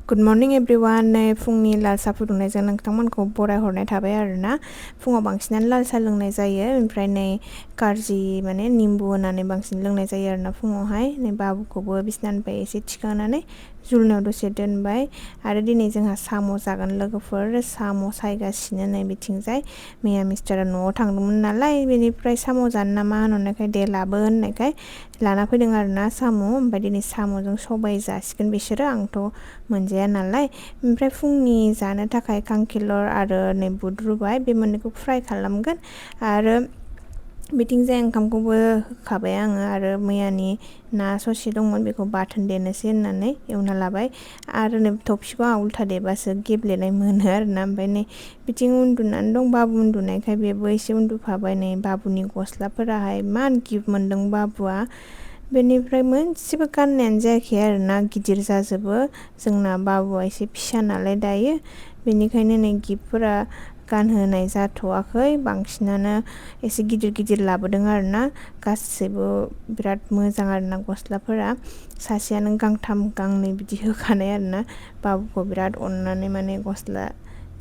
Good morning everyone. नै फुंनि लाल साहा फुदुंनायजों नोंथांमोनखौ बरायहरनाय थाबाय आरोना फुङाव बांसिनानो लाल साहा लोंनाय जायो ओमफ्राय नै कारजि माने निम्बु होनानै बांसिन लोंनाय जायो आरोना फुङावहाय नै बाबुखौबो बिसनानिफ्राय एसे थिखांनानै जुलनायाव दसे दोनबाय आरो दिनै जोंहा साम' जागोन लोगोफोर साम' सायगासिनो नै बिथिंजाय मैया मिस्टारा न'आव थांदोंमोन नालाय बेनिफ्राय साम' जानो नामा होननायखाय दे लाबो होननायखाय लाना फैदों आरोना साम' ओमफ्राय दिनै साम'जों सबाय जासिगोन बिसोरो आंथ' मोनजाया नालाय ओमफ्राय फुंनि जानो थाखाय खांखिलर आरो नै बुद रुबाय बे मोननैखौ फ्राय खालामगोन आरो बिथिंजाय ओंखामखौबो होखाबाय आङो आरो मैयानि ना ससे दंमोन बेखौ बाथोन देनोसै होननानै एवना लाबाय आरो नै थफसिखौ आं उल्था देबासो गेब्लेनाय मोनो आरोना ओमफ्राय नै बिथिं उन्दुनानै दं बाबु उन्दुनायखाय बेबो एसे उन्दुफाबाय नै बाबुनि गस्लाफोराहाय इमान गिफ्ट मोनदों बाबुआ बेनिफ्राय मोनसेबो गाननायानो जायाखै आरोना गिदिर जाजोबो जोंना बाबुआ एसे फिसा नालाय दायो बेनिखायनो नै गिफ्टफोरा गानहोनाय जाथ'वाखै बांसिनानो एसे गिदिर गिदिर लाबोदों आरोना गासैबो बिराद मोजां आरोना गस्लाफोरा सासेयानो गांथाम गांनै बिदि होखानाय आरोना बाबुखौ बिराद अननानै माने गस्ला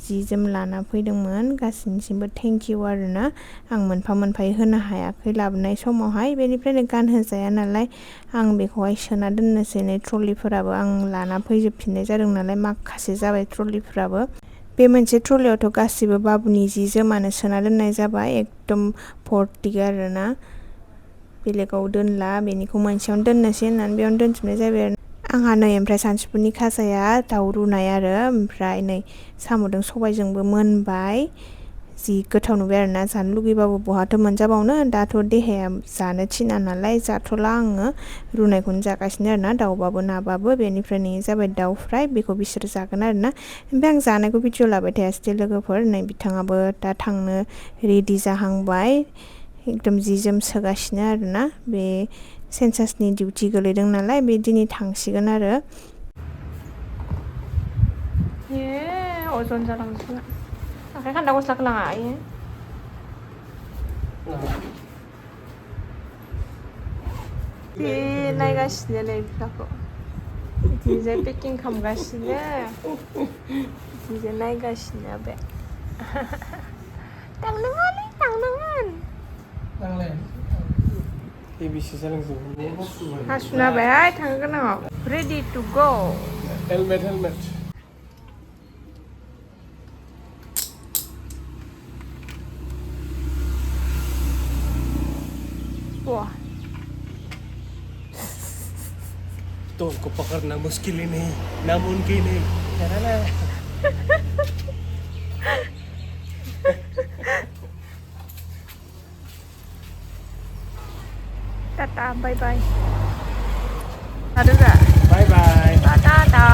जि जोम लाना फैदोंमोन गासिनिसिमबो थेंक इउ आरोना आं मोनफा मोनफायै होनो हायाखै लाबोनाय समावहाय बेनिफ्रायनो गानहोजाया नालाय आं बेखौहाय सोना दोननोसै नै ट्रलिफोराबो आं लाना फैजोबफिननाय जादों नालाय माखासे जाबाय ट्रलिफोराबो बे मोनसे ट्रलियावथ' गासिबो बाबुनि जि जोमानो सोना दोननाय जाबाय एकदम भर्ति आरोना बेलेगाव दोनला बेनिखौ मोनसेयावनो दोननोसै होननानै बेयावनो दोनजोबनाय जाबाय आरो आंहा नै ओमफ्राय सानजौफुनि खाजाया दाउ रुनाय आरो ओमफ्राय नै साम'जों सबायजोंबो मोनबाय जि गोथाव नुबाय आरोना जानो लुगैबाबो बहाथो मोनजाबावनो दाथ' देहाया जानो थिना नालाय जाथ'ला आङो रुनायखौनो जागासिनो आरोना दाउबाबो नाबाबो बेनिफ्राय नै जाबाय दाउ फ्राय बेखौ बिसोर जागोन आरोना ओमफ्राय आं जानायखौ भिडिअ लाबाय थायासै लोगोफोर नै बिथाङाबो दा थांनो रेडि जाहांबाय एकदम जि जोम सोगासिनो आरोना बे सेन्सासनि डिउटि गोलैदों नालाय बे दिनै थांसिगोन आरो अजन जालांसिगोन आखाइ खान्दा गस्लाखौ लाङा बे नायगासिनो नै बिफाखौ बिदिजाय पेकिं खालामगासिनो बिदिजाय नायगासिनो बे थांनांगोन हासुना होबायहाय थांनो गोनाङाव ready to go helmet Wah. तो उनको पकड़ना मुश्किल ही नहीं नामुमकिन है ना Tata, bye bye. Ada nggak? Bye bye. Tata.